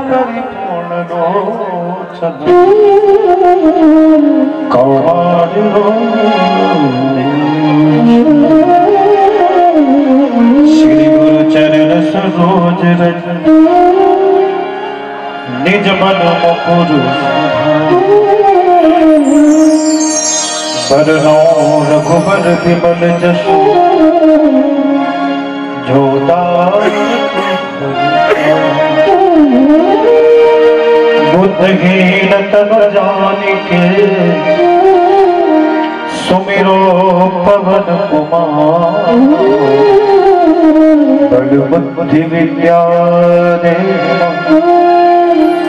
परिपूर्ण लोचन कौमार्यो श्री गुरु चरण सरोज रज निज मन मुकुर बरनौ रघुबर विमल जसु जो बुद्धहीन तनु जानिके सुमिरो पवन कुमार बल बुद्धि विद्या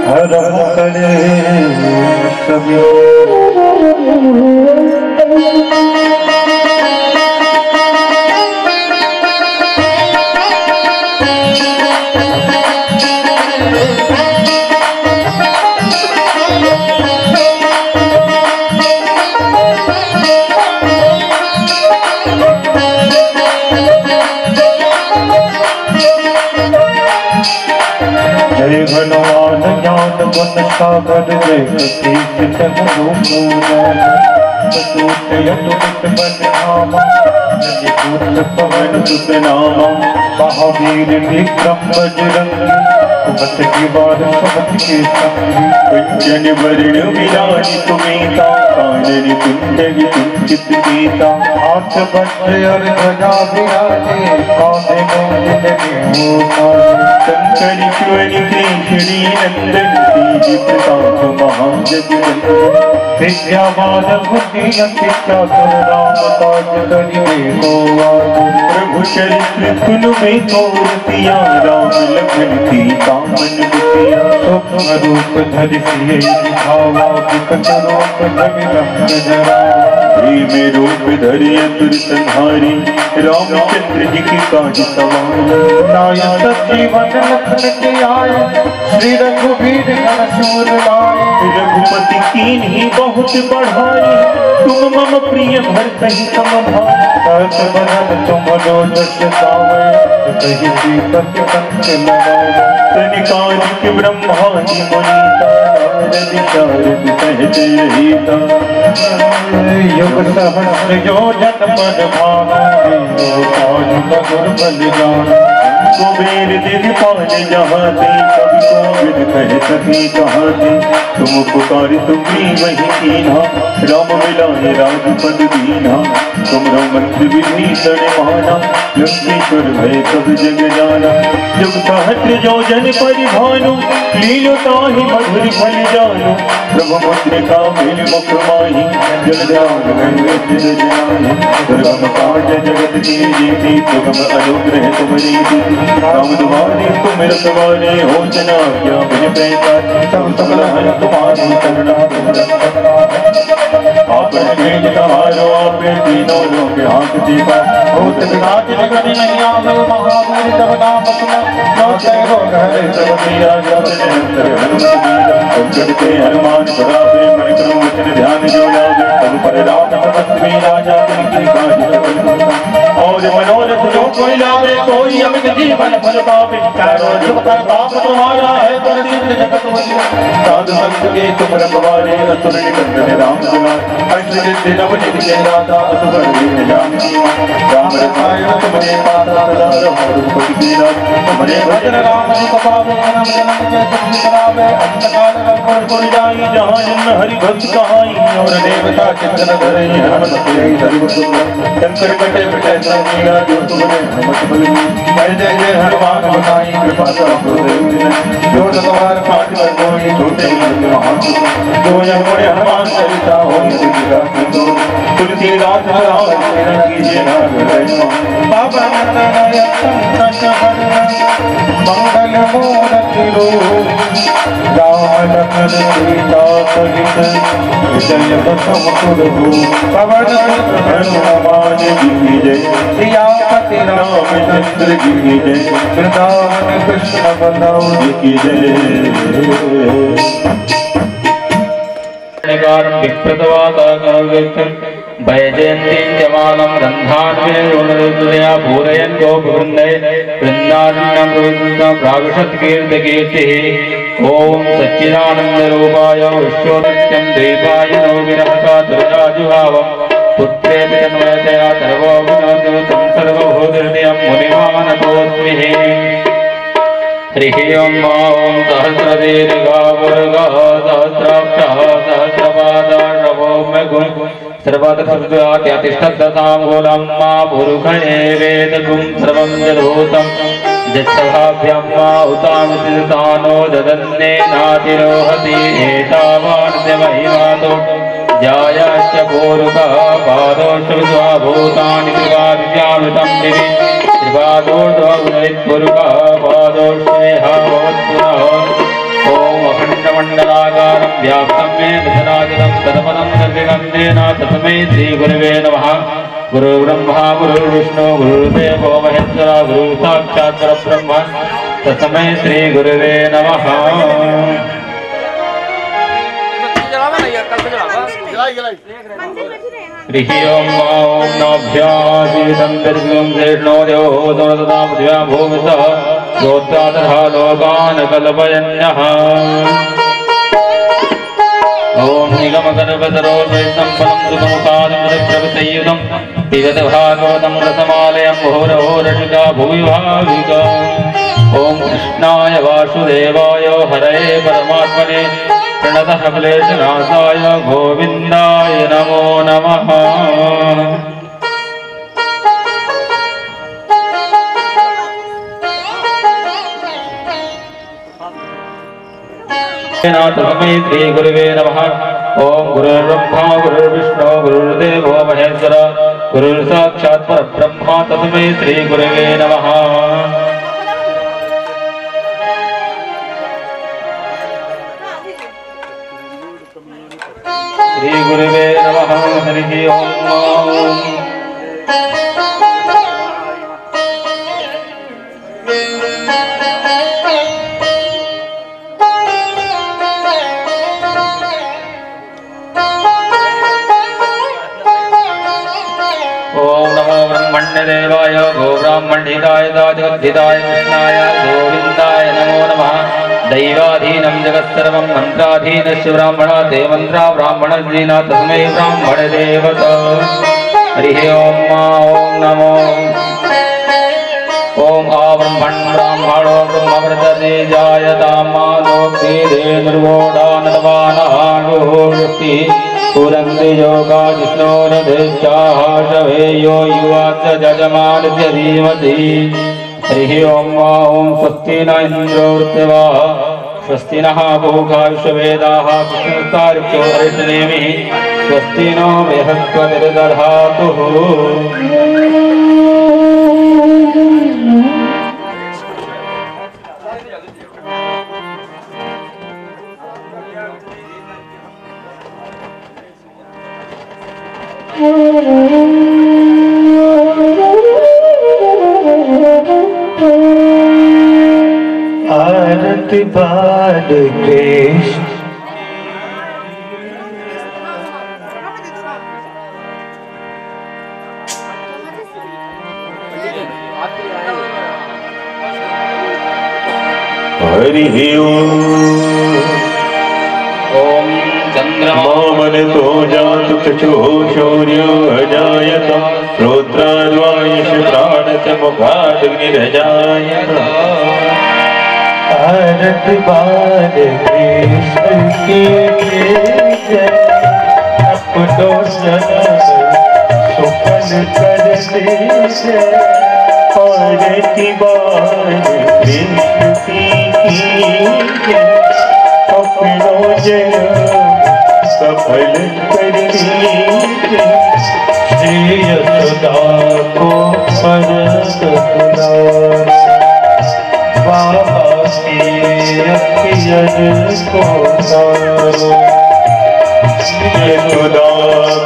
हरहु कलेश सभी। जय भगवान ज्ञान गुण सागर जय कपीश रूप पवन सुत नामा महावीर विक्रम बजरंगी कुमत की बार समत के संगी कंचन वर्ण विराजित सुमेधा कानन कुंडल कुंचित सीता हाथ वज्र और ध्वजा विराजे कांधे मूंज शंकर ईश्वर कृष्णी नंदन तेज प्रताप महाजगवंदन विद्यावान बुद्धि शिक्षा राम काज करिबे को प्रभु चरित्र सुनु में कौर सिया राम लखन सीता मन बुतिया सूक्ष्म रूप धरि सिय दिखावा विकट रूप धरि रंग जरा प्रेम रूप धरि असुर संहारी रामचंद्र जी की काज सवारी नाया सजीवन लखन के आए श्री रघुवीर घन शूर लाए रघुपति कीन्ही बहुत बढ़ाई तुम मम प्रिय भरतहि सम भाई सहस बदन तुम रोजस गावै कहि श्रीपति कंठ लगावै तनिकादिक ब्रह्मादि मुनीता नारद शारद सहज रहिता युग सहस्र योजन पद भागा काज मधुर बल जाना कुबेर दिगपाल जहाँ ते कवि कोविद कह सके कहाँ ते तुम पुकारि तुम्ही वही कीन्हा राम मिलाए राजपद दीन्हा तुमरो मंत्र विभीषण माना लक्ष्मीश्वर भय सब जग जाना जुग सहस्र योजन परिभानु लीलो ताहि मधुर फल जानु प्रभु मुद्रिका मेल मुख माहि जल ध्यान गंगे सिर जाहि दुर्गम काज जगत के जेति सुगम अनुग्रह तुम्हारी राम दुआरे तुम रखवारे हो जना क्या बिन पैसा सब सबल हर तुम्हारी करना आप तेज कहारो आप तीनों लोग हाथ दीपा भूत विनाश जगत नहीं आवे महावीर तब नाम सुना नौ सैरो हरे सब दिया जब निरंतर हनुमत वीर संकट के हनुमान सदावे मन करो वचन ध्यान जो लावे तब पर राम तपस्वी राजा की काज और मनोरथ जो कोई लावे कोई अमित जीवन फल पावे चारों जुग पर बाप तुम्हारा है पर दीन जगत वंदना साधु संत के तुम रखवारे असुर निकंदन राम दुलारे अष्ट सिद्धि नव निधि के दाता असुर वीर जानकी राम रसायन तुमने पाता सदा रहो रघुपति के राज तुमने भजन राम जी को पावे जन्म जन्म के दुख बिसरावे अंत काल रघुवर पुर जाई जहाँ जन्म हरि भक्त कहाई और देवता चित्तन धरे हनुमत से सर्व सुंदर शंकर कटे पिटे सब मीरा जो तुमने हनुमत बलि जय जय जय हनुमान बताई कृपा करो जो तुम्हार पाठ कर कोई छोटे महान जो यमुने हनुमान चरिता हो तुलसीदास राम कीजिए बाबा मंगल मूर्ति रूप राम लखन सीता सहित जय बसम कुरु पवन हनुमान जी की जय सियापति रामचंद्र जी की जय वृंदावन कृष्ण बलराम जी की जय। वैजयन्तीं जमानं गन्धान्वेषणया पूरयन् गोपवृन्दै वृन्दारण्यं प्रवृत्तं प्राविशत्कीर्तिकीर्तिः। ॐ सच्चिदानन्दरूपाय विश्वनित्यं द्वैपायनो विरहकातुर्याजुभावं पुत्रेति तन्मयतया सर्वो विनोदं सर्वभूतहृदयं मुनिमानतोऽस्मि। हरिः ॐ सहस्रदीर्घावर्गः सहस्राक्षः सहस्रपादाशवो मगुं सर्वतः मा पुरुषये वेदगुं सर्वं जलभूतं यच्छभाभ्यां मा उतामितानो ददन्ने नातिरोहति एतावान् महिमातो जायाश्च पूरुकः पादोश्च विद्वाभूतानि त्रिपादित्यामृतं दिवि त्रिपादोर्ध्वगुणवित्पुरुकः पादोष्मेहावत्पुनः। ॐ अखण्डमण्डलाकारं व्याप्तं येन चराचरं तत्पदं सर्वगन्धेन तस्मै श्रीगुरवे नमः। गुरुर्ब्रह्मा गुरुर्विष्णु गुरुर्देवो महेश्वरः गुरुः साक्षात् परब्रह्म तस्मै श्रीगुरवे नमः। हरिः ॐ नाभ्यासीतं दर्शनं शेषणो देवो दोनदता पृथिव्या भूमिसः गोत्रातः लोकान् कल्पयन्यः। ॐ निगमगर्भसरोर्वैष्णं फलं सुखमुखादमृतप्रभृतयुतं पिबत भागवतं रसमालयं मुहुरहो रसिका भुवि भाविका। ॐ कृष्णाय वासुदेवाय हरये परमात्मने प्रणतः क्लेशनाशाय गोविन्दाय नमो नमः। तस्मै श्रीगुरवे नमः। ओम गुरुर्ब्रह्मा गुरुर्विष्णु गुरुर्देवो महेश्वरः गुरुर्साक्षात् परब्रह्म तस्मै श्रीगुरवे नमः। श्रीगुरवे नमः। हरिः ओम। ब्रह्मण्यदेवाय गोब्राह्मणिताय जगद्धिताय कृष्णाय गोविन्दाय नमो नमः। दैवाधीनं जगत्सर्वं मन्त्राधीनस्य ब्राह्मणा ते मन्त्रा ब्राह्मणजीना तस्मै ब्राह्मणदेवत। हरिः ओम। ओम नमो ओम आ ब्रह्मन् ब्राह्मणो ब्रह्मवर्तते जायतामा लोके निर्वोडानतमानहानुष्टि पुरन्ति योगा जिष्णोरधिष्ठाः शवेयो युवाच जजमानस्य धीमहि। हरिः ओम। ओम स्वस्ति न इन्द्रो वृत्रवाः स्वस्ति नः पूषा विश्ववेदाः कृष्णस्तार्क्ष्यो अरिष्टनेमिः स्वस्ति नो बृहस्पतिर्दधातु। आरती बाद कृष्ण हरिः ओम चंद्रमा मनसो जातु चक्षुः शौर्यो अजायत रुद्राद्वायुष प्राणस्य मुखादग्निरजायत। आरती बाद कृष्ण की जय अपनों सुपन करते जय। आरती बाद कृष्ण की जय अपनों जय सफल करते जय। श्री यशोदा को परस बाबा को यशोदा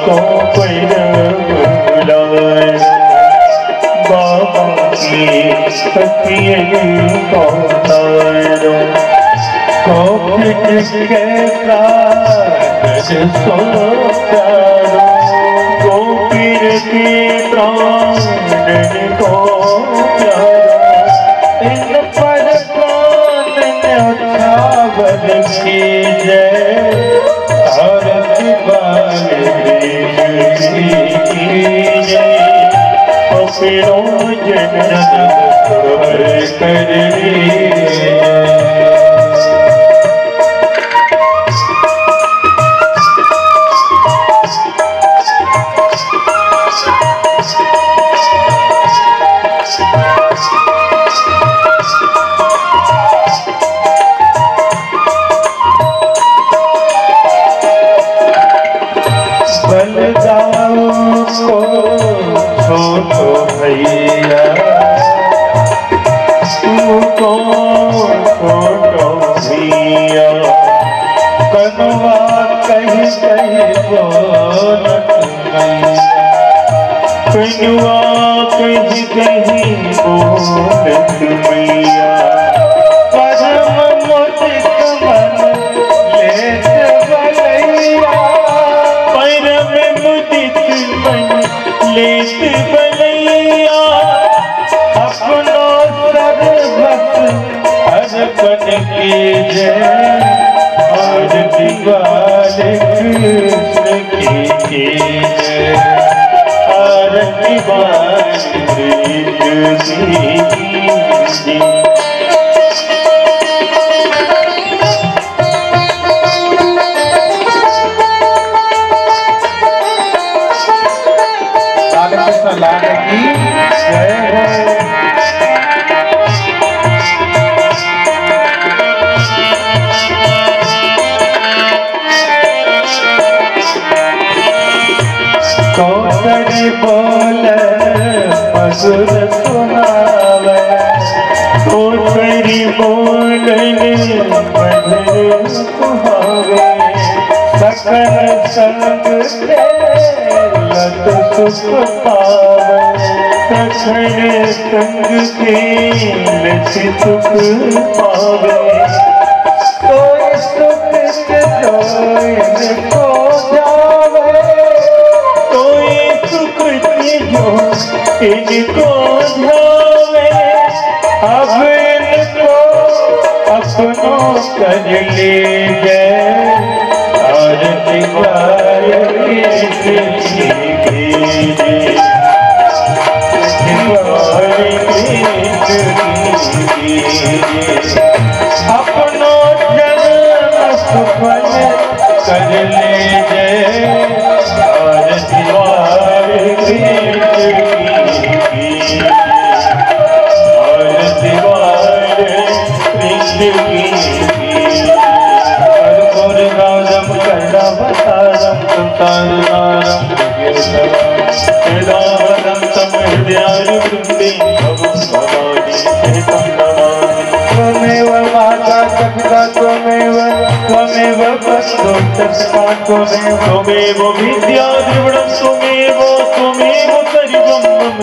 को बुलाए बाबा की सखियन को तारो कोपिट के प्राण सो प्यारो के प्राण को प्यारा इन पर कौन न्योछावर की जय आरती बाल की जय जन स्वर करनी बलदाऊ को छोटो भैया तुमको छोटो भैया कनवा कहीं कहीं बोलत मैया कनुआ कहीं कहीं बोलत मैया परम मोदिक मन लेत बलैया परम मुदित मन लेत बलैया अपनो सर्वस्व अर्पण कीजय आरती बाल कृष्ण की जय आरती बाल कृष्ण की जय। लाल की जय हो। कौसर बोल मधुर सुनावे कौसरी बोलने मधुर सुहावे सकल संग लत सुख पावे सखल संग लत सुख पावे कोई सुख कोई को जावे कोई सुख जो इनको ध्यावे अब इनको अपनों कर लीजिए आरती बाल कृष्ण की जय अपनो जन्म सफल कर लीजिए आरती बाल कृष्ण की आरती बाल कृष्ण की कर्पूर गानम कर्णवतारम तुतारनारम वेदावदं तम हृदयानुवृत्ति भवभवानी सहितं नमामि त्वमेव माता पिता त्वमेव बन्धो तस्मा त्वमेव विद्या द्रविणं त्वमेव सर्वं मम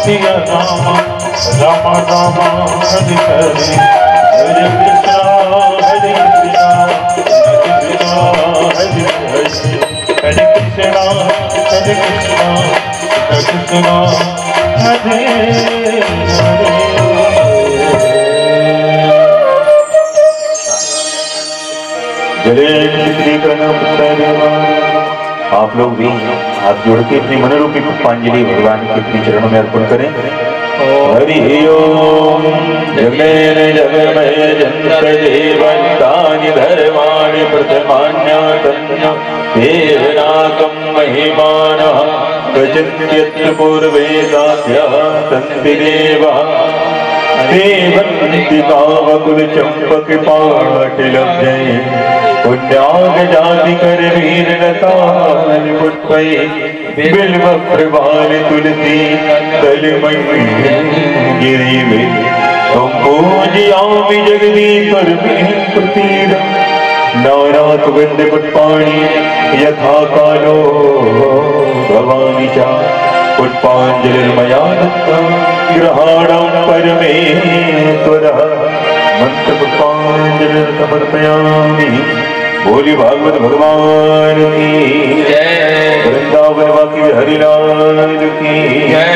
देव राम राम हरे हरे हरे कृष्णा हरे कृष्णा हरे कृष्णा हरे कृष्णा कृष्णा हरे हरे। जय श्री आप लोग भी हाथ जोड़ के अपनी मनोरूपी पुष्पांजलि भगवान के अपने चरणों में अर्पण करें। हरि ओम जगमेन जगमय जंत देवतानि धर्माणि प्रथमान्यातन्य देवनाकं महिमानः प्रचन्त्यत्र पूर्वेदाद्यः सन्ति देवः देवन्ति पावकुलचम्पकपाटिलब्धये पुण्याग जाति कर वीर लताल पुष्पै बिल्व प्रवाल तुलसी तलमयी गिरि में तुम पूजयामि जगदीश्वर में प्रतीर नारात वृंद पुष्पाणि यथा कालो भवानी च पुष्पांजलिर्मया दत्तं ग्रहाणं परमेश्वरः मंत्र पुष्पांजलिं समर्पयामि बोली भागवत भगवान की जय। वृंदावन वाकी हरिलाल की जय।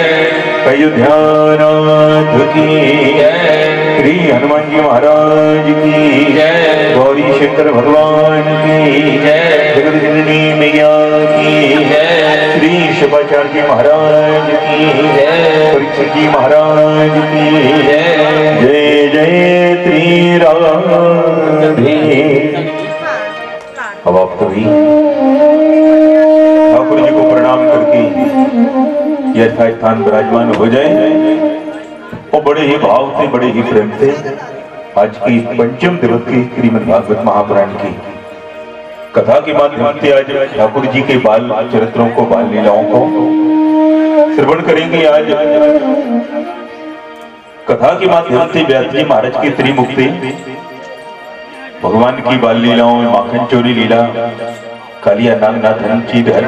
अयोध्यानाथ की जय। श्री हनुमान जी महाराज की जय। गौरी शंकर भगवान की जय। जगत जननी मैया की जय। श्री शिवाचार्य महाराज की जय। परीक्षित जी महाराज की जय। जय जय श्री राधे। अब आप सभी ठाकुर जी को प्रणाम करके यथा स्थान विराजमान हो जाए और बड़े ही भाव से, बड़े ही प्रेम से आज की पंचम दिवस की श्रीमद् भागवत महापुराण की कथा के माध्यम से आज ठाकुर जी के बाल चरित्रों को, बाल लीलाओं को श्रवण करेंगे। आज कथा के माध्यम से व्यास जी महाराज की त्रिमुख से भगवान की बाल लीलाओं में माखन चोरी लीला, कालिया नागनाथन चीधर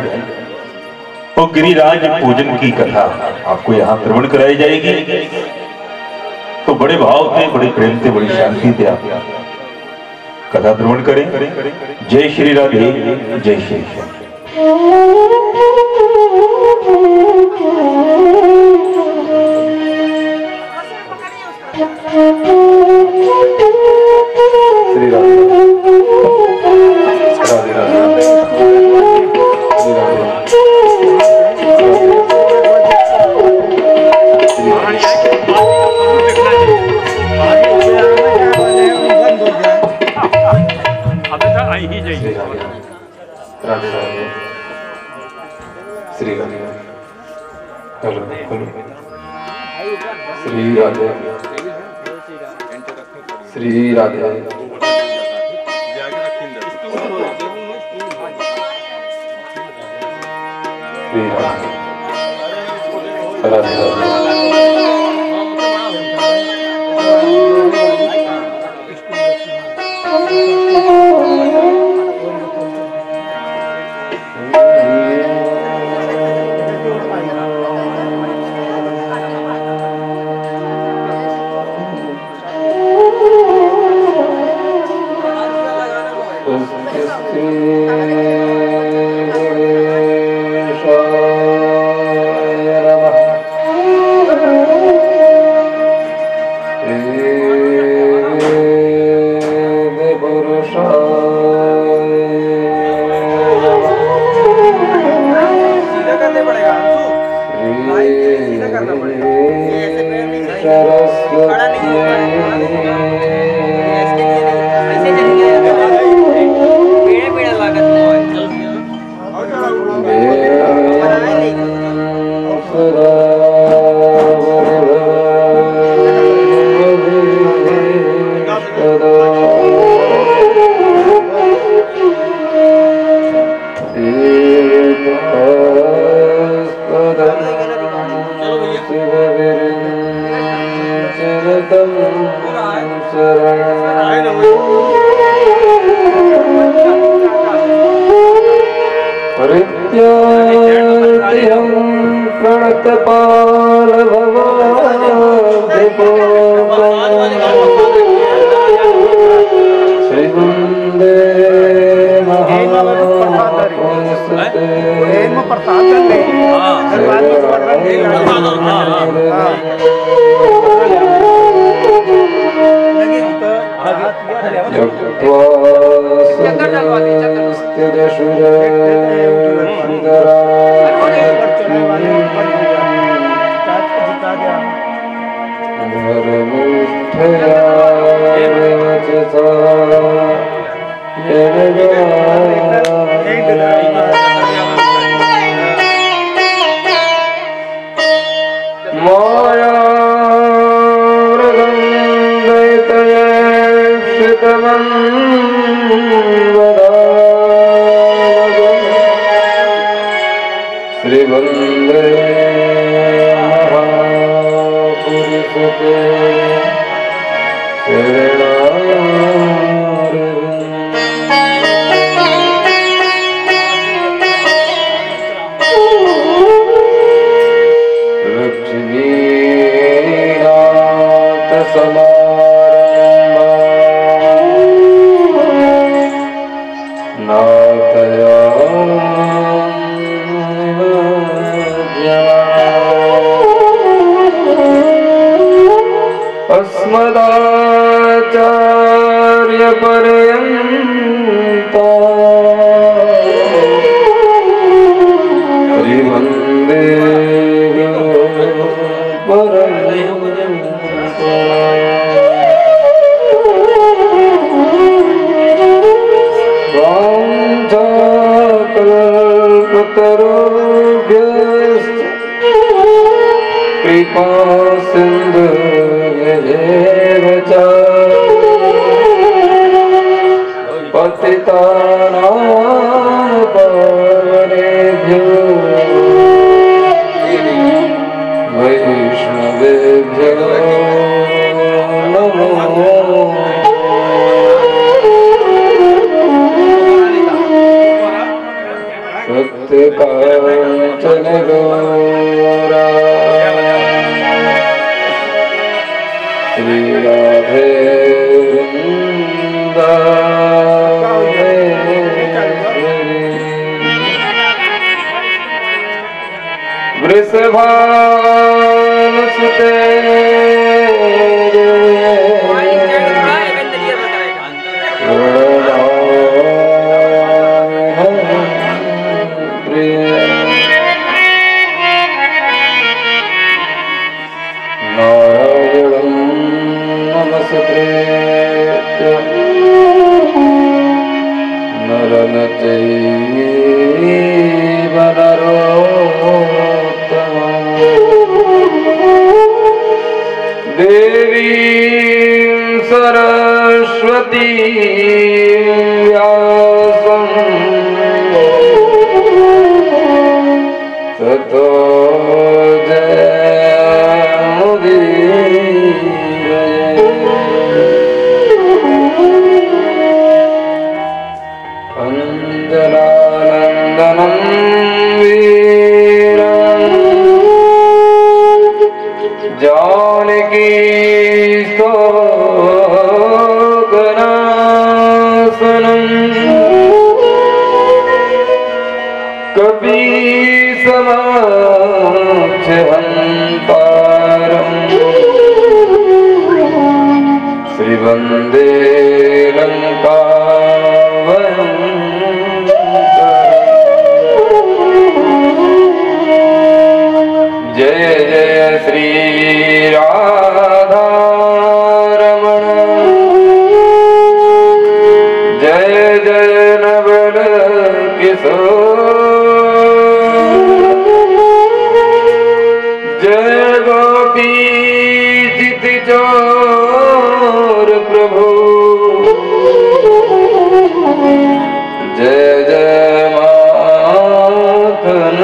और गिरिराज पूजन की कथा आपको यहाँ श्रवण कराई जाएगी। तो बड़े भाव से, बड़े प्रेम से, बड़ी शांति से आप कथा श्रवण करें। जय श्री राधे, जय श्री श्याम। श्री राधे राधे राधे श्री राधे हेलो हेलो श्री राधे श्री राधे श्री राधे राधे समारंभा आचार्य पर्यन्ता श्री वन्दे परमहंसा वाञ्छाकल्पतरुभ्यश्च कृपा सिन्धुभ्येव च पतितानां पावनेभ्यो वैष्णवेभ्यो नमो सत्यकाञ्चन गौरा श्री राधे वृषभानुसुते नारायणं नमस्ते नरं चैव नरोत्तमं देवीं सरस्वतीं व्यासं ततो अंजनानंदनं वीरं जानकी स्तोत्रनाशनं कपीसमाक्षहन्तारं श्रीवन्दे लङ्कावनं जय जय श्री राधा रमण जय जय नवल किशोर जय गोपी चित चोर प्रभु जय जय माखन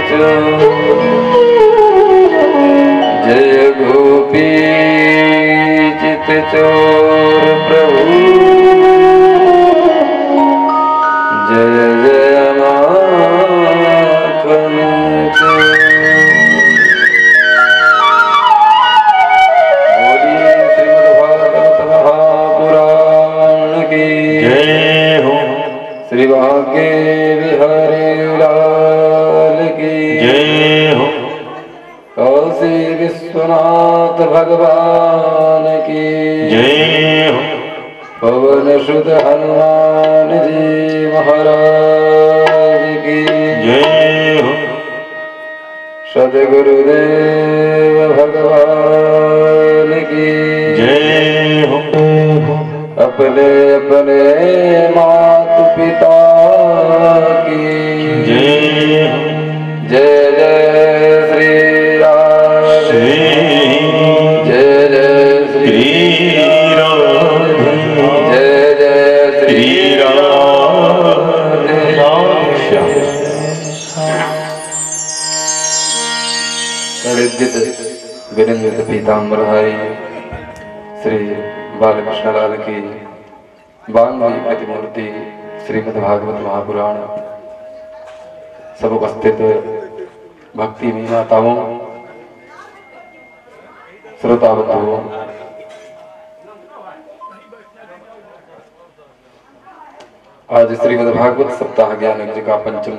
चोर जय गोपी चित चोर प्रभु जय जय माखन चोर बोलिए श्रीमद्भागवत महापुराण की जय हो। श्री भाग्य बिहारी लाल की जय हो। काशी विश्वनाथ भगवान की जय हो। पवन सुत हनुमान जी महाराज की जय हो। सद्गुरुदेव भगवान की जय हो। अपने अपने माता पिता की जय हो। जय जय श्री राधे जय जय श्री राधे जय जय श्री राधे ऋद्धित विनिंदित पीताम्बरधारी श्री बालकृष्ण लाल की बांगवी प्रतिमूर्ति श्रीमद्भागवत महापुराण सब उपस्थित भक्ति माताओं श्रोता बंधुओं आज श्रीमद्भागवत सप्ताह ज्ञान यज्ञ का पंचम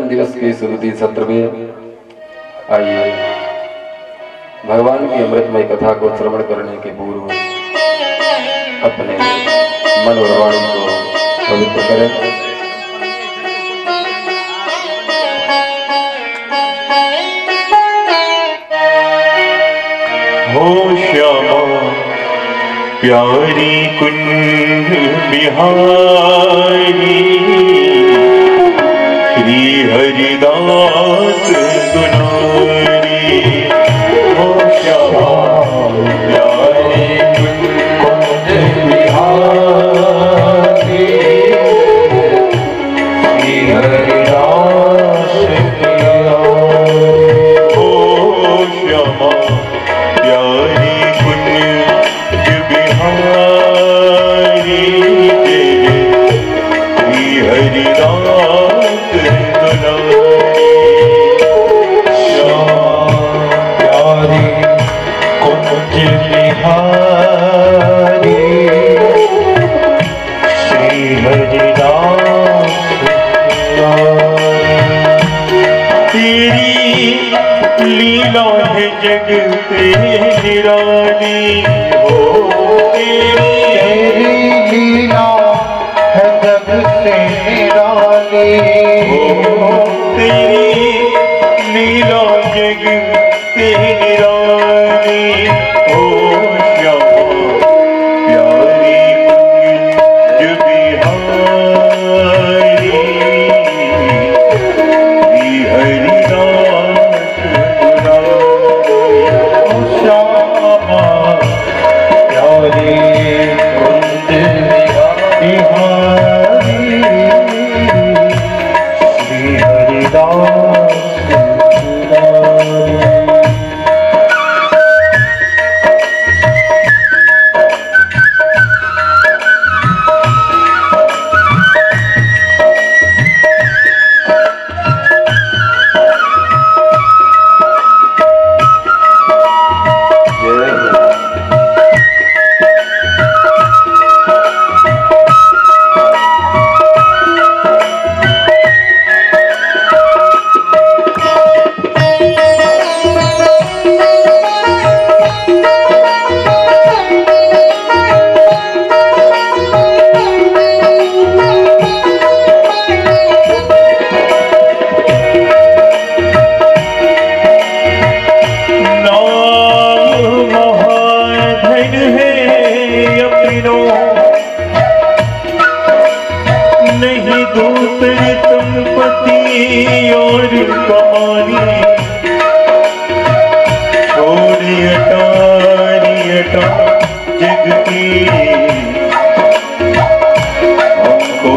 दिवस के सुरुचि सत्र में आइए भगवान की अमृतमय कथा को श्रवण करने के पूर्व अपने मन और वाणी को पवित्र करें। हो श्यामा प्यारी कुंज बिहारी श्री हरिदास दुलारी। हो श्यामा प्यारी कुंज बिहारी श्री हरिदास दुलारी। हो श्यामा प्यारी कुंज बिहारी श्री हरिदास दुलारी। श्यामा प्यारी कुंज बिहारी श्री हरिदास दुलारी। तेरी लीला है जग पे निराली। हो तेरी लीला है जग से निराली। हो तेरी लीला जग से निराली। हो श्यामा प्यारी कुंज बिहारी श्री हरिदास दुलारी। श्यामा प्यारी कुंज बिहारी श्री हरिदास दुलारी। नहीं दूसरी संपत्ति और कमानी। छोड़ी अटारी अटा जग की हमको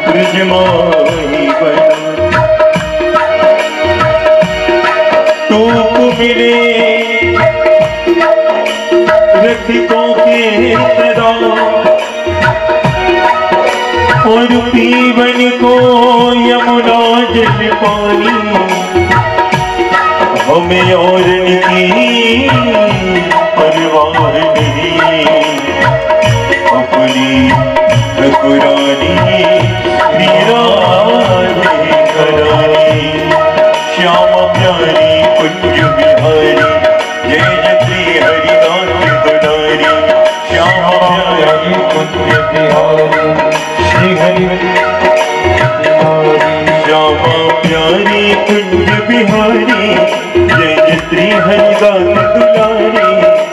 ब्रजमाही बना। टूक मिले रसिकों के सदा और पीवन को यमुना जल पानी। हमें और की परवाह नहीं अपनी ठकुरानी वीरानी करानी। श्यामा प्यारी कुंज बिहारी जय जय श्री हरिदास दुलारी। श्यामा प्यारी कुंज बिहारी श्री हरिदास। श्यामा प्यारी कुंज बिहारी जय जय श्री हरिदास दुलारी।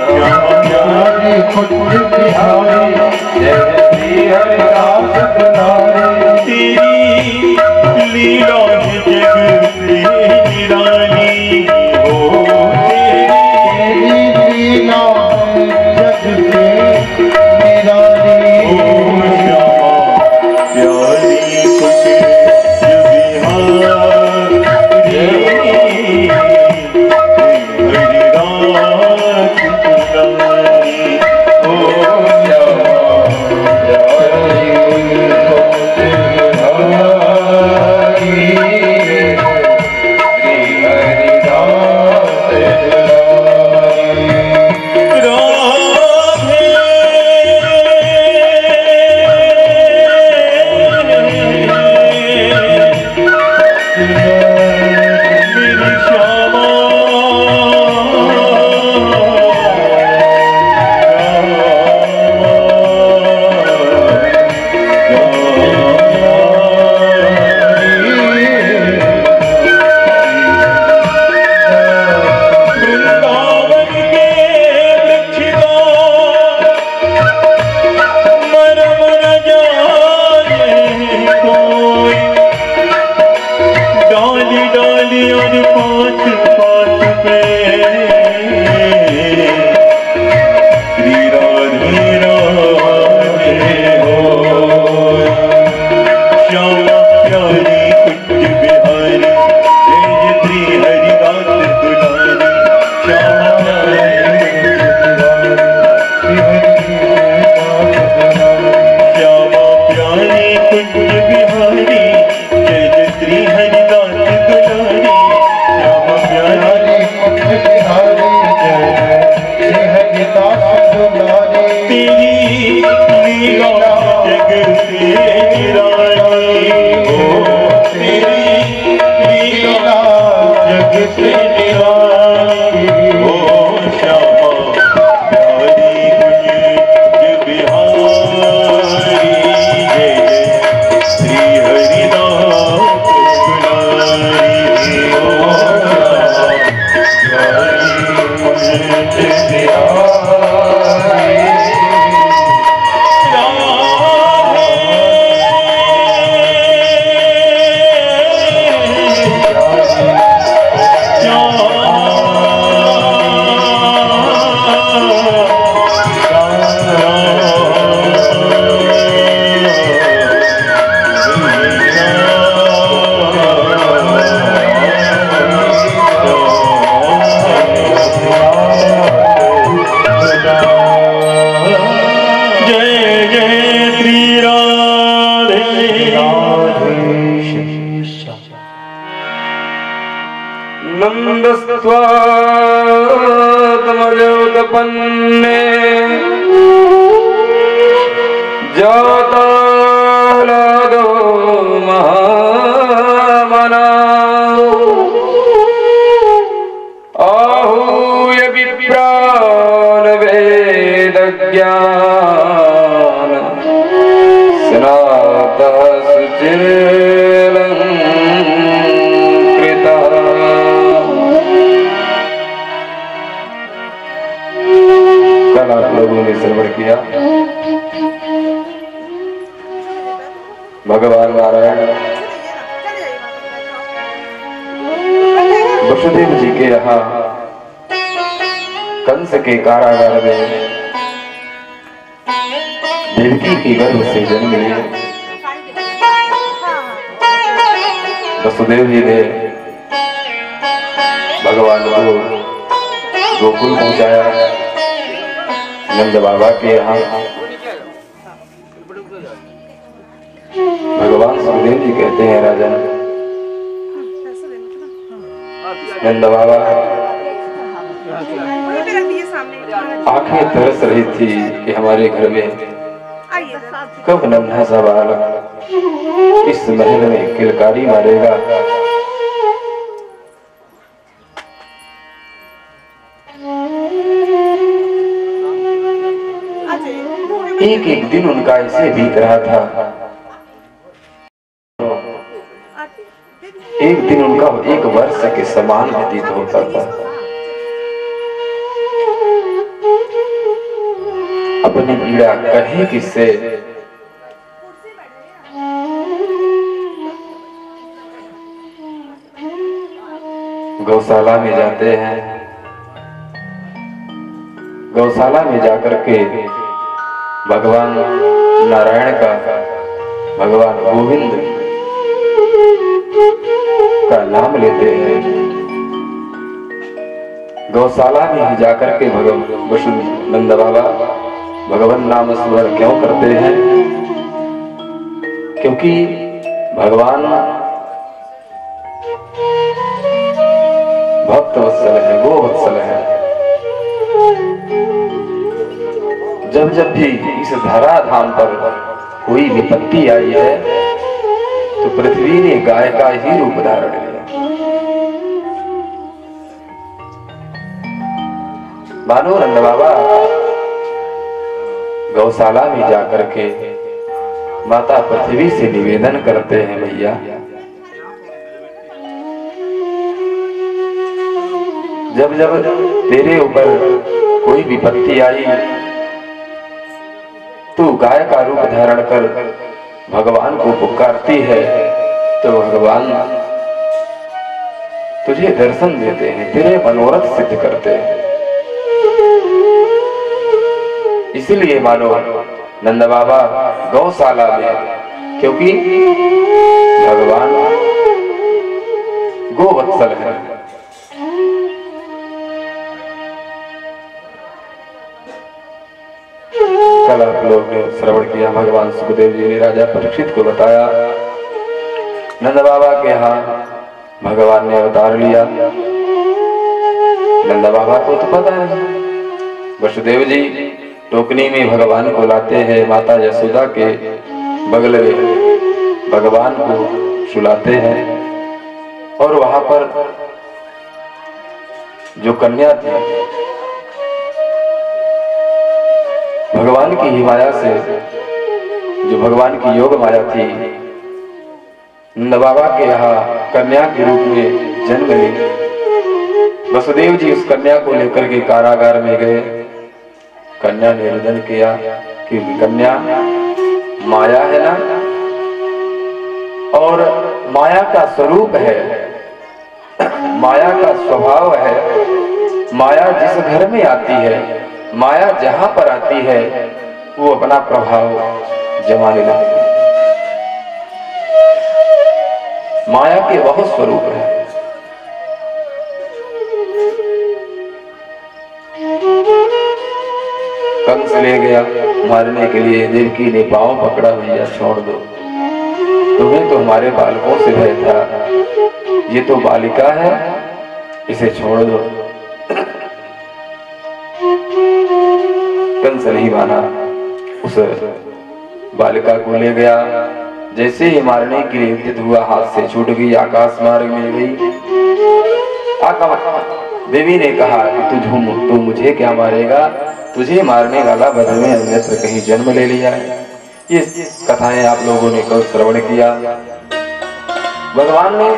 श्यामा प्यारी कुंज बिहारी जय जय श्री हरिदास दुलारी। तेरी लीला है जग से निराली। हो तेरी लीला है जग से निराली। हो श्यामा प्यारी कुंज बिहारी हरिदास दुलारी। हो श्यामा प्यारी कुंज बिहारी तेरी लीला जगते निराली हो तेरी लीला जगते निराली हो श्यामा प्यारी कुंज बिहारी जय जय श्री हरिदास कृष्णारी हो प्यारी कुंज बिहारी नंदस्वात्मजोतपन्ने जातालादो महामना आहूय विप्रान वेदज्ञान स्नातः सुचिरं लोगों ने श्रवण किया। भगवान नारायण वसुदेव जी के यहाँ कंस के कारागार में देवकी की गर्भ से जन्म लिए। वसुदेव जी ने भगवान को गोकुल पहुंचाया नंद बाबा के यहाँ। भगवान सुखदेव जी कहते हैं राजन नंद बाबा आंखें तरस रही थी कि हमारे घर में कब नन्हा सा बालक इस महल में किलकारी मारेगा। एक एक दिन उनका ऐसे बीत रहा था। एक दिन उनका एक वर्ष के समान व्यतीत होता था। अपनी पीड़ा कहे किससे। गौशाला में जाते हैं। गौशाला में जाकर के भगवान नारायण का भगवान गोविंद का नाम लेते हैं। गौशाला में ही जाकर के नंद बाबा भगवान नाम स्मरण क्यों करते हैं? क्योंकि भगवान भक्त वत्सल है, गो वत्सल है। जब जब भी इस धराधाम पर कोई विपत्ति आई है तो पृथ्वी ने गाय का ही रूप धारण किया। मानो नंद बाबा गौशाला में जाकर के माता पृथ्वी से निवेदन करते हैं, भैया जब जब तेरे ऊपर कोई विपत्ति आई तू गाय का रूप धारण कर भगवान को पुकारती है तो भगवान तुझे दर्शन देते हैं, तेरे मनोरथ सिद्ध करते हैं। इसीलिए मानो नंद बाबा गौशाला में, क्योंकि भगवान गोवत्सल है। कल आप लोग ने श्रवण किया, भगवान सुखदेव जी ने राजा परीक्षित को बताया नंद बाबा के यहाँ भगवान ने अवतार लिया। नंद बाबा को तो पता है, वसुदेव जी टोकनी में भगवान को लाते हैं, माता यशोदा के बगल में भगवान को सुलाते हैं। और वहां पर जो कन्या थी, भगवान की ही माया से, जो भगवान की योग माया थी, नंद बाबा के यहाँ कन्या के रूप में जन्म ली। वसुदेव जी उस कन्या को लेकर के कारागार में गए। कन्या ने निवेदन किया कि कन्या माया है ना, और माया का स्वरूप है, माया का स्वभाव है। माया जिस घर में आती है, माया जहां पर आती है, वो अपना प्रभाव जमाने लगती है। माया के बहुत स्वरूप है। कंस ले गया मारने के लिए, देवकी ने पांव पकड़ा, भैया छोड़ दो, तुम्हें तो हमारे बालकों से भय था, ये तो बालिका है, इसे छोड़ दो। कंस नहीं माना, उस बालिका को ले गया। जैसे ही मारने के लिए उद्यत हुआ, हाथ से छूट गई, आकाश मार्ग में गई। देवी ने कहा कि तू मुझे क्या मारेगा, तुझे मारने वाला बद्र में अन्यत्र कहीं जन्म ले लिया है। ये कथाएं आप लोगों ने कल श्रवण किया। भगवान ने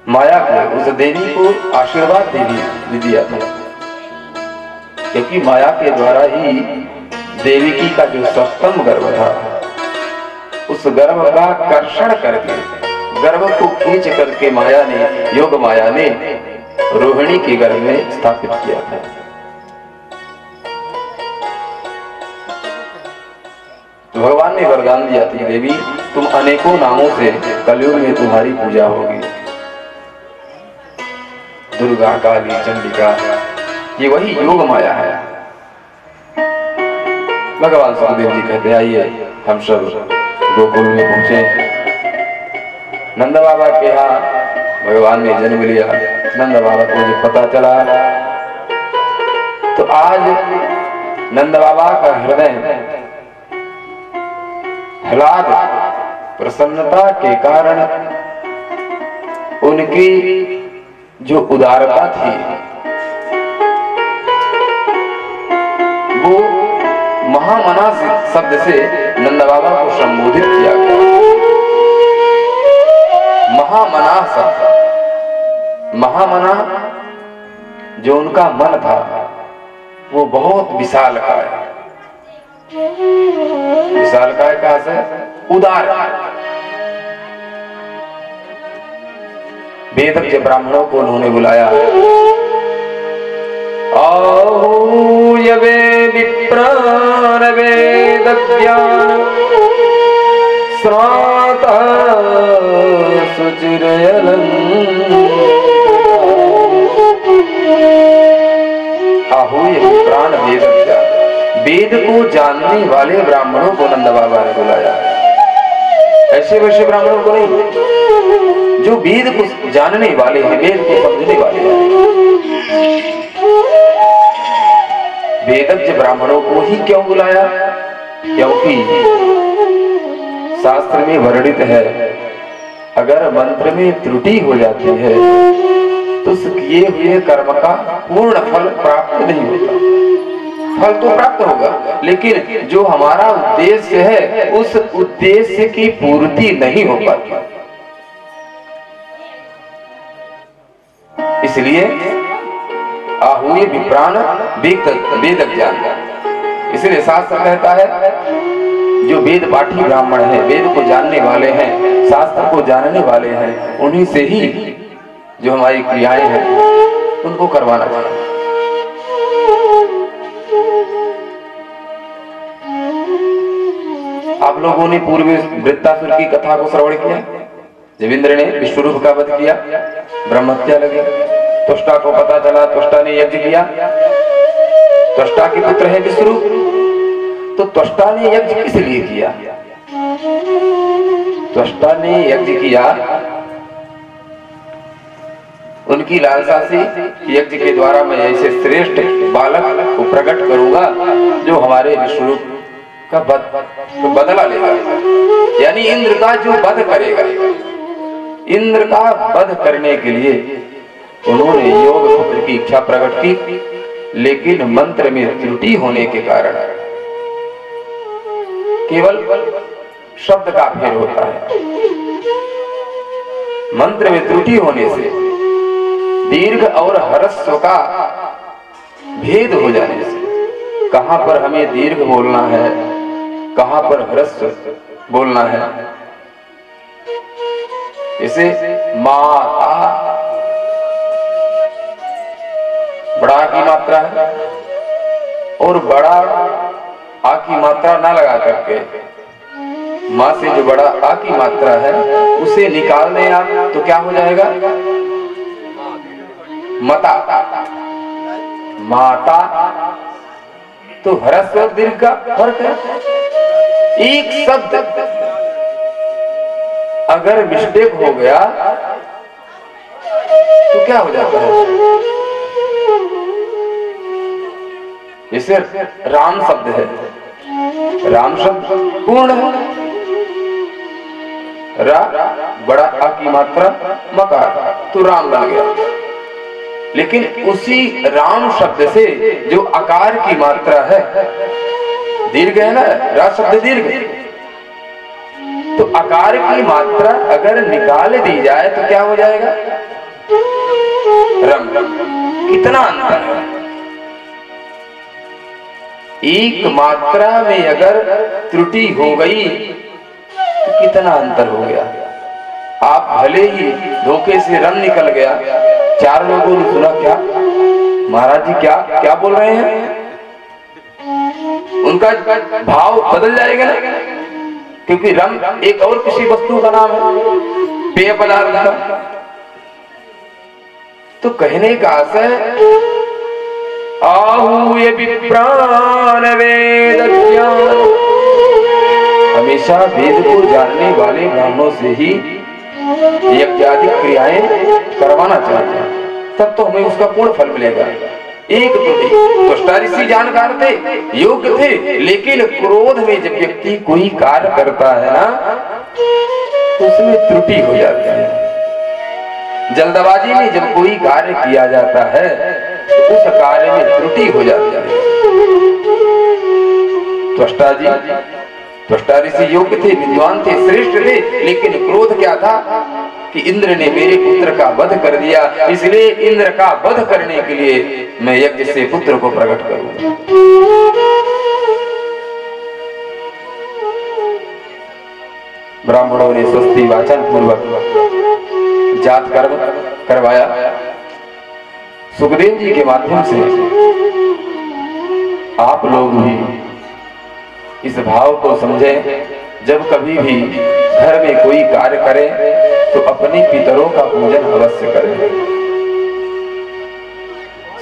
माया को, उस देवी को आशीर्वाद दे दिया था, क्योंकि माया के द्वारा ही देवकी का जो सप्तम गर्भ था, उस गर्भ का कर्षण करके, गर्भ को खींच करके माया ने, योग माया ने रोहिणी के गर्भ में स्थापित किया था। तो भगवान ने वरदान दिया था, देवी तुम अनेकों नामों से कलयुग में तुम्हारी पूजा होगी, दुर्गा, काली, चंडिका, ये वही योग माया है। भगवान सुखदेव जी कहते आइए हम सब गोकुल में पहुंचे। नंद बाबा के यहाँ भगवान ने जन्म लिया। नंद बाबा को जब पता चला, तो आज नंद बाबा का हृदय ह्लाद प्रसन्नता के कारण, उनकी जो उदारता थी, वो महामना शब्द से नंद बाबा को संबोधित किया गया। महामना शब्द, महामना जो उनका मन था, वो बहुत विशालकाय, विशालकाय का अर्थ है उदार। वेदज्ञ ब्राह्मणों को उन्होंने बुलाया। आहूय वे विप्रान वेदज्ञान श्राता सुचिरयलं। आहूय विप्रान वेदज्ञान, वेद को जानने वाले ब्राह्मणों को नंद बाबा ने बुलाया। ऐसे वैसे ब्राह्मणों को नहीं, जो वेद को जानने वाले हैं, वेद को समझने वाले हैं। वेदज्ञ ब्राह्मणों को ही क्यों बुलाया? क्योंकि शास्त्र में वर्णित है, अगर मंत्र में त्रुटि हो जाती है तो उस किए हुए कर्म का पूर्ण फल प्राप्त नहीं होता। फल तो प्राप्त होगा, लेकिन जो हमारा उद्देश्य है, उस उद्देश्य की पूर्ति नहीं हो पाती। इसलिए आहूय विप्रान वेदज्ञान, इसलिए शास्त्र कहता है जो वेद पाठी ब्राह्मण है, वेद को जानने वाले हैं, शास्त्र को जानने वाले हैं, उन्हीं से ही जो हमारी क्रियाएं हैं उनको करवाना चाहिए। आप लोगों ने पूर्व वृत्तासुर की कथा को श्रवण किया। जब इंद्र ने विश्वरूप का वध किया, ब्रह्महत्या लगी, त्वष्टा को पता चला, त्वष्टा ने यज्ञ किया। त्वष्टा के पुत्र है विश्वरूप, तो त्वष्टा ने यज्ञ किस लिए किया? त्वष्टा ने यज्ञ किया उनकी लालसा से यज्ञ के द्वारा मैं ऐसे श्रेष्ठ बालक को प्रकट करूंगा जो हमारे विश्वरूप का बदला लेगा, यानी इंद्र का जो वध करेगा। इंद्र का वध करने के लिए उन्होंने योग पुत्र की इच्छा प्रकट की, लेकिन मंत्र में त्रुटि होने के कारण केवल शब्द का भेद होता है। मंत्र में त्रुटि होने से दीर्घ और ह्रस्व का भेद हो जाने से कहां पर हमें दीर्घ बोलना है, कहां पर ह्रस्व बोलना है। इसे माता बड़ा की मात्रा है और बड़ा आ की मात्रा ना लगा करके माँ से जो बड़ा आ की मात्रा है उसे निकाल दें आप तो क्या हो जाएगा? मता, माता। तो ह्रस्व और दीर्घ का फर्क है। एक शब्द अगर मिस्टेक हो गया तो क्या हो जाता है? जैसे राम शब्द है, राम शब्द पूर्ण है, रा बड़ा आ की मात्रा मकार, तो राम बन गया। लेकिन उसी राम शब्द से जो आकार की मात्रा है दीर्घ है ना, रा शब्द दीर्घ, तो आकार की मात्रा अगर निकाल दी जाए तो क्या हो जाएगा? रम। कितना अंतर है! एक मात्रा में अगर त्रुटि हो गई तो कितना अंतर हो गया। आप भले ही धोखे से रम निकल गया, चार लोगों ने सुना, क्या महाराज जी क्या क्या बोल रहे हैं, उनका भाव बदल जाएगा ना, क्योंकि रम एक और किसी वस्तु का नाम है, पेय पदार्थ का। तो कहने का आशय आहूय विप्रान वेद ज्ञान, हमेशा वेद को जानने वाले ब्राह्मणों से ही यज्ञादि क्रियाएं करवाना चाहिए, तब तो हमें उसका पूर्ण फल मिलेगा। एक तो त्वष्टा ऋषि जानकार थे, योग्य थे, लेकिन क्रोध में जब व्यक्ति कोई कार्य करता है ना तो उसमें त्रुटि हो जाती है। जल्दबाजी में जब कोई कार्य किया जाता है तो उस कार्य में त्रुटि हो जाती है। त्वष्टा ऋषि योग्य थे, विद्वान थे, श्रेष्ठ थे, लेकिन क्रोध क्या था कि इंद्र ने मेरे पुत्र का वध कर दिया, इसलिए इंद्र का वध करने के लिए मैं यज्ञ से पुत्र को प्रकट करूंगा। ब्राह्मणों ने स्वस्ति वाचन पूर्वक जात कर्म करवाया। सुखदेव जी के माध्यम से आप लोग भी इस भाव को समझें, जब कभी भी घर में कोई कार्य करें तो अपने पितरों का पूजन अवश्य करें।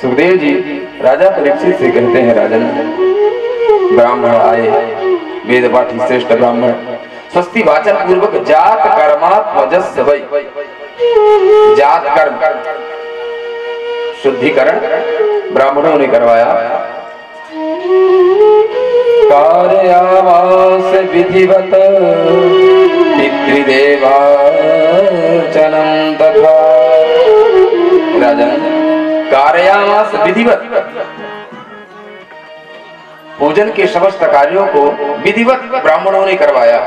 सुखदेव जी राजा परीक्षित से कहते हैं, राजन ब्राह्मण आए, वेद पाठी श्रेष्ठ ब्राह्मण, स्वस्ति वाचन पूर्वक जात कर्मात्मजस्य वै, जात कर्म शुद्धिकरण ब्राह्मणों ने करवाया। कार्यावास विधिवत पितृदेवार्चनं तथा, राजन कार्यावास विधिवत, पूजन के समस्त कार्यों को विधिवत ब्राह्मणों ने करवाया।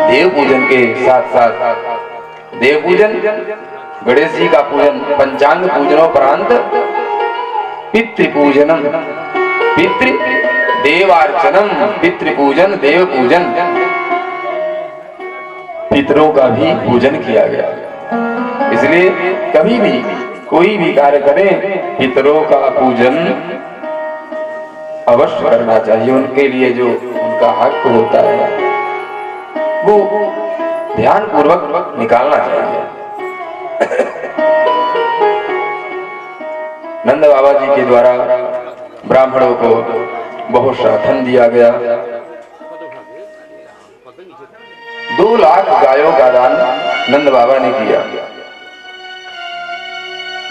देव पूजन के साथ साथ देव पूजन, गणेश जी का पूजन, पंचांग पूजनोपरांत पितृपूजनम, पितृ देवार्चनम, पितृपूजन, देव पूजन, पितरों का भी पूजन किया गया। इसलिए कभी भी कोई भी कार्य करें पितरों का पूजन अवश्य करना चाहिए। उनके लिए जो उनका हक होता है वो ध्यान पूर्वक निकालना चाहिए। नंद बाबा जी के द्वारा ब्राह्मणों को बहुत सा धन दिया गया। 2 लाख गायों का दान नंद बाबा ने किया।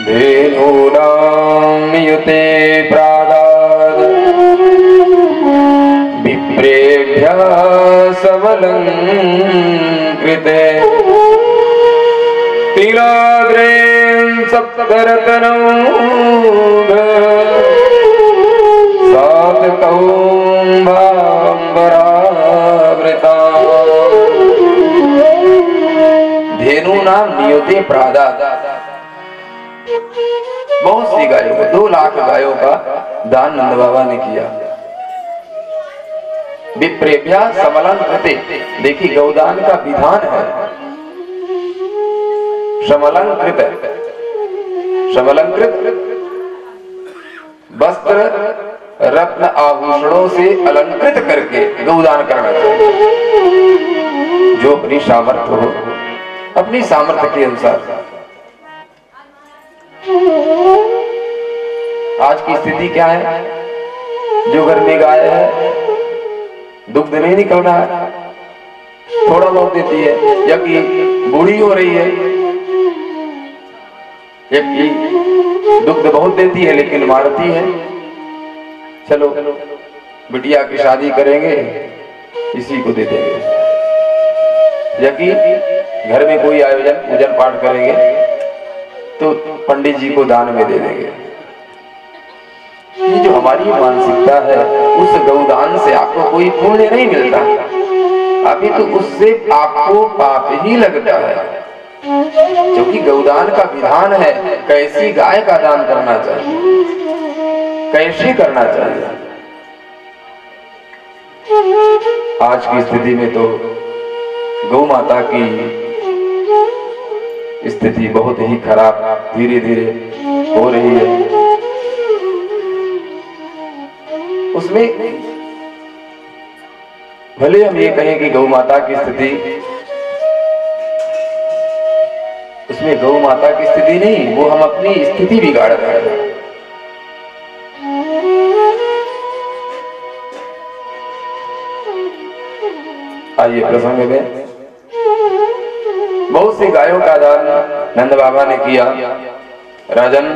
धेनूनां युते प्रादाद् विप्रेभ्यः समलङ्कृते तिलाद्रें सप्तरत्नौघ सातकौम्भाम्बरावृता धेनूनां नियुते प्रादाद्। बहुत सी गायों को 2 लाख गायों का दान नंद बाबा ने किया। विप्रेभ्या समलंकृते, देखिए गौदान का विधान है समलंकृत। समलंकृत वस्त्र रत्न आभूषणों से अलंकृत करके गौदान करना चाहिए। जो अपनी सामर्थ्य हो, अपनी सामर्थ्य के अनुसार। आज की स्थिति क्या है? जो घर में गाय है दुग्ध नहीं निकल रहा है, थोड़ा बहुत देती है, या कि बूढ़ी हो रही है, या कि दुग्ध बहुत देती है लेकिन मारती है। चलो बिटिया की शादी करेंगे, इसी को दे देंगे, या कि घर में कोई आयोजन पूजन पाठ करेंगे तो पंडित जी को दान में दे देंगे। ये जो हमारी मानसिकता है, उस गौदान से आपको कोई पुण्य नहीं मिलता, अभी तो उससे आपको पाप ही लगता है। क्योंकि गौदान का विधान है कैसी गाय का दान करना चाहिए, कैसे करना चाहिए। आज की स्थिति में तो गौ माता की स्थिति बहुत ही खराब धीरे धीरे हो रही है। उसमें भले हम ये कहें कि गौ माता की स्थिति, उसमें गौ माता की स्थिति नहीं, वो हम अपनी स्थिति बिगाड़ रहे हैं। आइए प्रसंग में, बहुत सी गायों का दान नंद बाबा ने किया। राजन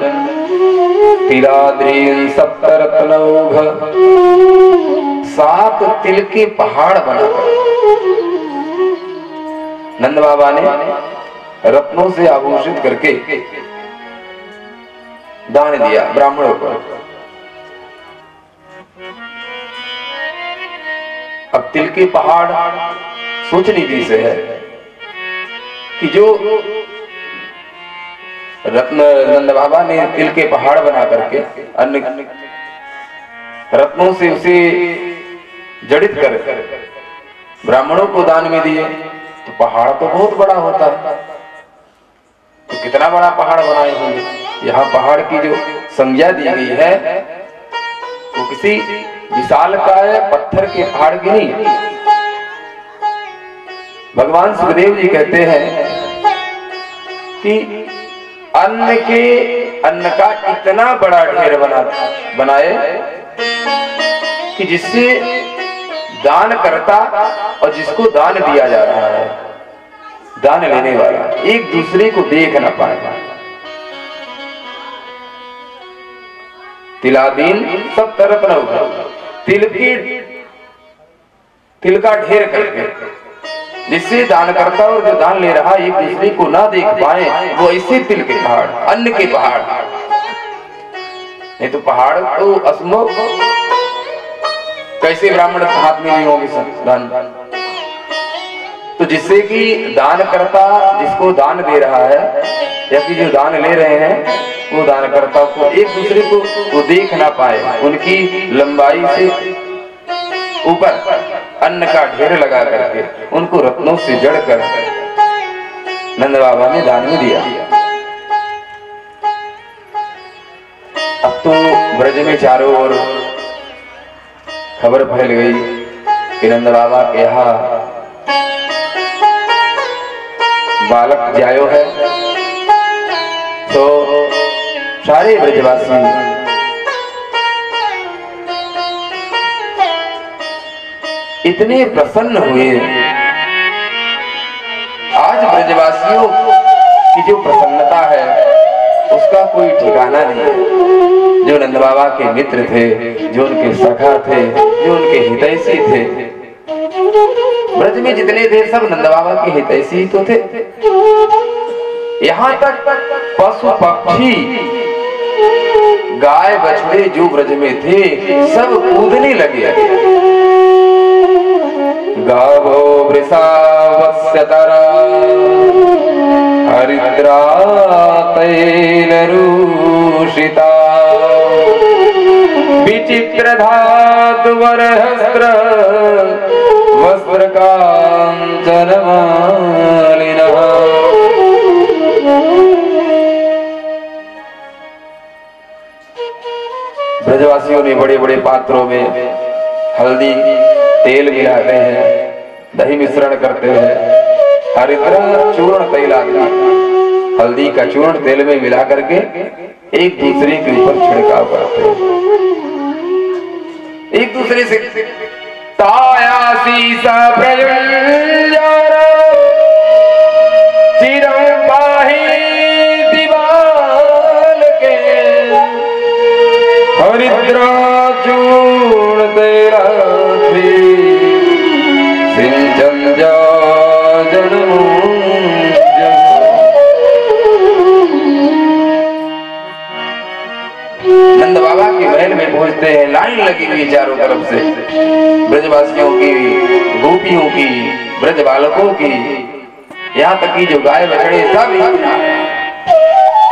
तिलाद्रीन सप्तरत्नौघ, 7 तिल के पहाड़ बनाकर नंद बाबा ने रत्नों से आभूषित करके दान दिया ब्राह्मणों को। अब तिल के पहाड़ सोच नीति से है कि जो रत्न नंद बाबा ने तिल के पहाड़ बना करके अन्य रत्नों से उसे जड़ित कर ब्राह्मणों को दान में दिए, तो पहाड़ तो बहुत बड़ा होता है। तो कितना बड़ा पहाड़ बनाए होंगे। यहाँ पहाड़ की जो संज्ञा दी गई है वो किसी विशालकाय पत्थर के पहाड़ की नहीं। भगवान सुखदेव जी कहते हैं कि अन्न का इतना बड़ा ढेर बनाए कि जिससे दान करता और जिसको दान दिया जा रहा है, दान लेने वाला एक दूसरे को देख न पाए। तिलादीन सप्तरत्नौघ, तिल का ढेर करके, जिससे दान करता और जो दान ले रहा एक दूसरे को ना देख पाए, वो ऐसे तिल के पहाड़, अन्न के पहाड़। नहीं तो पहाड़ तो असंभव, कैसे ब्राह्मण हाथ में नहीं होंगे दान। तो जिससे कि दान करता जिसको दान दे रहा है या कि जो दान ले रहे हैं वो दान करता को एक दूसरे को वो देख ना पाए, उनकी लंबाई से ऊपर अन्न का ढेर लगा करके उनको रत्नों से जड़कर नंद बाबा ने दान में दिया। अब तो ब्रज में चारों ओर खबर फैल गई कि नंद बाबा के यहाँ बालक जायो है। तो सारे ब्रजवासी इतने प्रसन्न हुए। आज ब्रजवासियों की जो प्रसन्नता है उसका कोई ठिकाना नहीं है। जो नंद बाबा के मित्र थे, जो उनके सखा थे, जो उनके हितैषी थे, ब्रज में जितने थे सब नंद बाबा के हितैषी तो थे। यहाँ तक पशु पक्षी गाय बछड़े जो ब्रज में थे सब कूदने लगे। गावो वृषावस्यतरा हरिद्रा तैलरूषिता विचित्र धातु वरहस्त्र वस्त्र कांचन मालिनः। ब्रजवासियों ने बड़े बड़े पात्रों में हल्दी तेल मिलाते हैं, दही मिश्रण करते हैं, हरिद्रा चूर्ण तेल आदि हल्दी का चूर्ण तेल में मिला करके एक दूसरे के ऊपर छिड़काव करते हैं। एक दूसरे से तायासी सा प्रयुञ्जारा चिरं पाहि दीवाल के हरिद्रा चूर्ण तेरा सिंचन नंद बाबा के महल में पहुंचते हैं। लाइन लगी हुई चारों तरफ से, ब्रजवासियों की, गोपियों की, ब्रज बालकों की, यहाँ तक की जो गाय बछड़े सब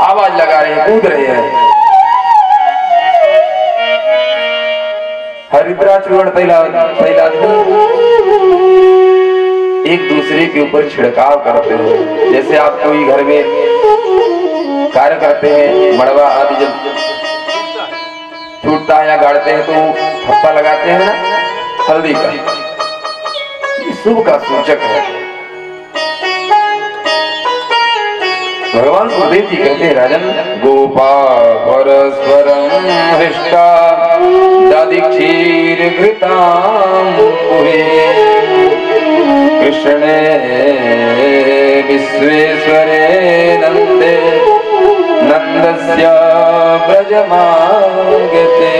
आवाज लगा रहे हैं, कूद रहे हैं। हरिद्रा चूर्ण तैला एक दूसरे के ऊपर छिड़काव करते हैं। जैसे आप कोई घर में कार्य करते हैं, मड़वा आदि जब टूटता है या गाड़ते हैं तो थप्पा लगाते हैं ना हल्दी का, ये शुभ का सूचक है। भगवान सुखदेव जी कहते हैं, राजन गोपा परस्परम हृष्टा दधि क्षीर घृताम कृष्णे विश्वेश्वरे नंदे नंदस्य ब्रजमागते।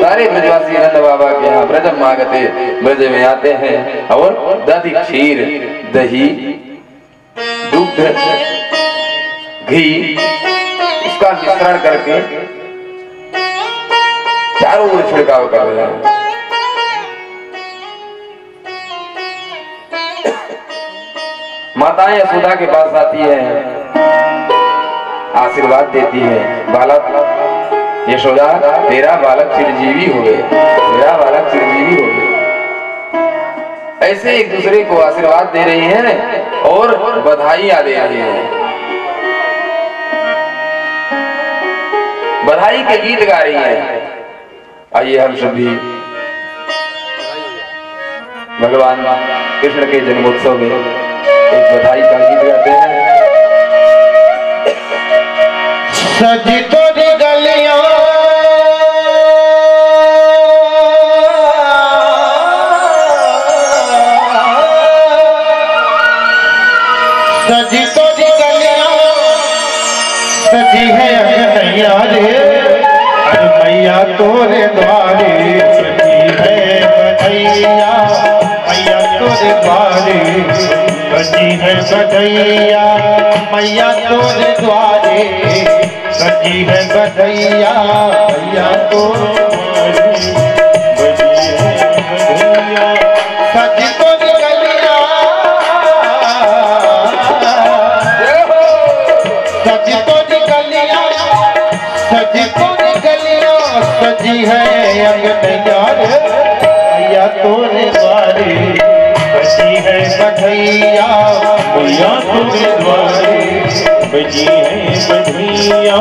सारे ब्रजवासी नंद बाबा के यहाँ ब्रजमागते ब्रज में आते हैं और दधि क्षीर दही दूध घी उसका मिश्रण करके चारों ओर छिड़काव कर रहे हैं। माताएं यशोदा के पास आती है, आशीर्वाद देती है, बालक यशोदा तेरा बालक चिरंजीवी हो गए, तेरा बालक चिरंजीवी हो गए। ऐसे एक दूसरे को आशीर्वाद दे रही हैं और बधाइयां दे रही हैं, बधाई के गीत गा रही हैं। आइए हम सभी भगवान कृष्ण के जन्मोत्सव में एक बधाई का गीत गाते हैं। सजी तोरी गलियां सजी तोरी गलियां सजी है मैया रे, अरे मैया तोरे द्वारे सजी है बधैया, मैया तोरे द्वारे सजी है बधैया, मैया तोरे द्वारे सजी है बधैया, मैया तोरे द्वारे सजी है बधैया। सजी तोरी गलियां सजी तोरी गलियां सजी तोरी गलियां सजी है अंगनैया रे, मैया तोरे द्वारे बजी है बधैया, मैया तोरे द्वारे बजी है बधैया,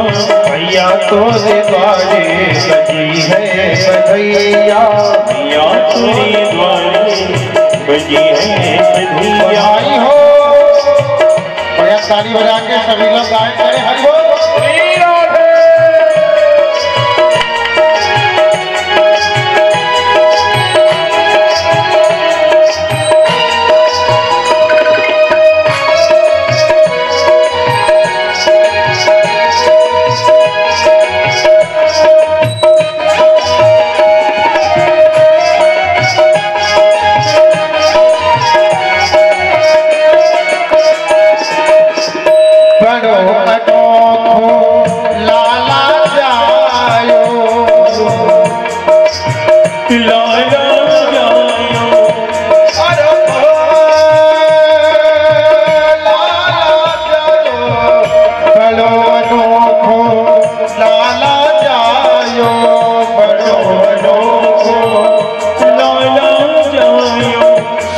मैया तोरे द्वारे बजी है बधैया, मैया तोरे द्वारे बजी है बधैया। हो बढ़िया ताली बजा के सभी लोग गाए करे हरि बोल। लाला जायो बड़ो को लाला जायो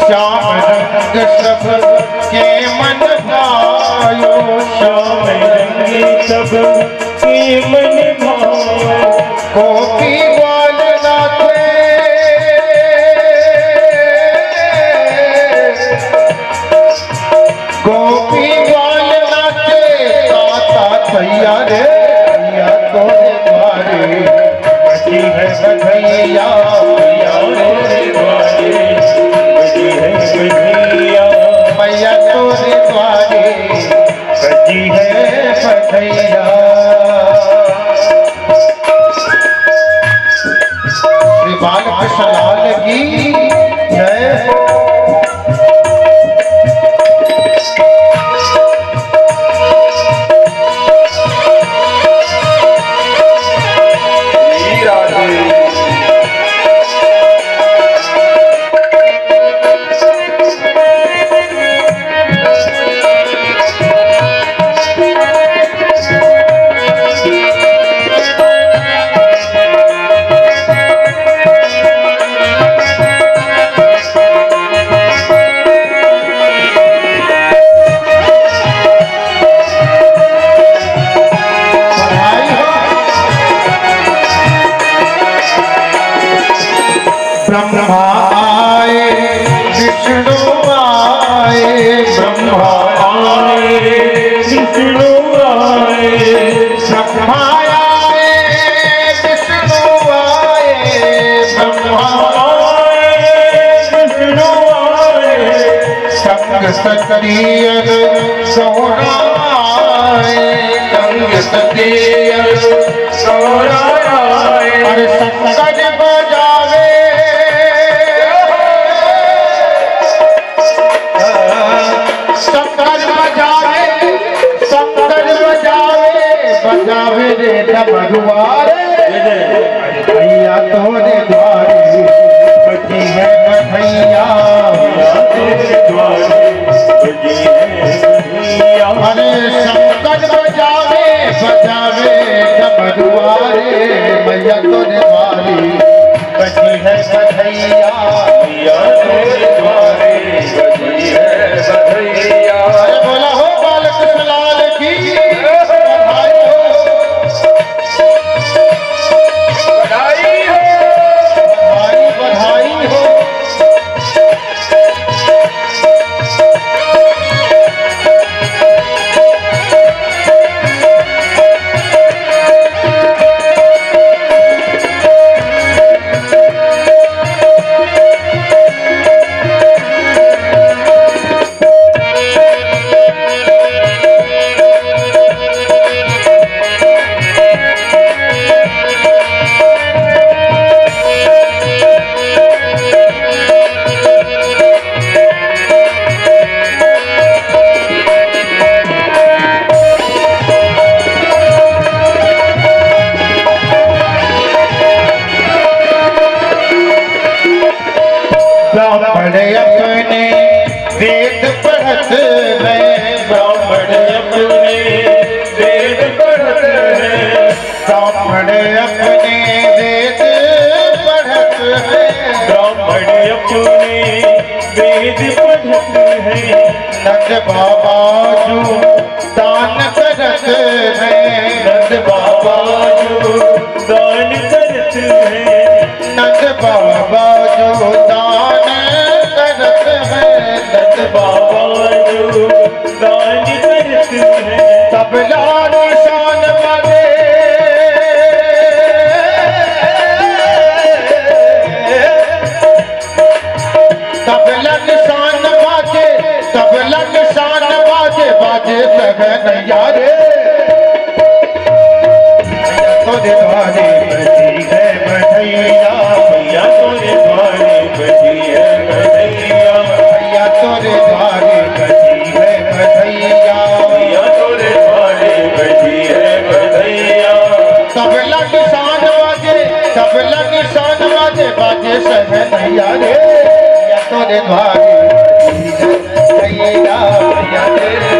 श्याम रंग सब के मन भायो श्याम रंग सब के मन भायो गोपी ग्वाल नाचे गोपी ग्वाल नाचे गाता भैया रे भैया तोरे द्वारे बची है बधैया भैया तोरे द्वारे बची है बधैया भैया तोरे द्वारे बची है बधैया। श्री बालकृष्ण लाल की जय। ब्रह्मा आए विष्णु आए ब्रह्मा आए विष्णु आए ब्रह्मा आए विष्णु आए ब्रह्मा आए विष्णु आए संग सत्रिय सोहरा आए संग सत्रिय सोहरा आए अरे संकट बजावे बजावे रे डमरुआरे भैया तोरे द्वारे बची है बधैया तोरे द्वारे बची है बधैया अरे शंकर बजावे बजावे डमरुआरे भैया तोरे द्वारे बची है बधैया भैया तोरे द्वारे बची है बधैया। अरे बोला हो बालकृष्ण लाल की ब्राह्मण अपने वेद पढ़त है ब्राह्मण अपने वेद पढ़त है ब्राह्मण अपने वेद पढ़त है ब्राह्मण अपने वेद पढ़त है नंद बाबा जो दान करत है नंद बाबा जो दान करत है नंद बाबा जो दान करत है नंद बाबा जो दान करत है तबला निशान वाले तबला निशान बाजे तबला निशान बाजे बाजे सगन यारे तोरे द्वारे बची है बधैया भैया तोरे द्वारे बची है बधैया भैया तोरे द्वारे बची है बधैया भैया तोरे द्वारे बची है बधैया तबला निशान बाजे बाजे सहन यारे भैया तोरे द्वारे बची है बधैया भैया तेरे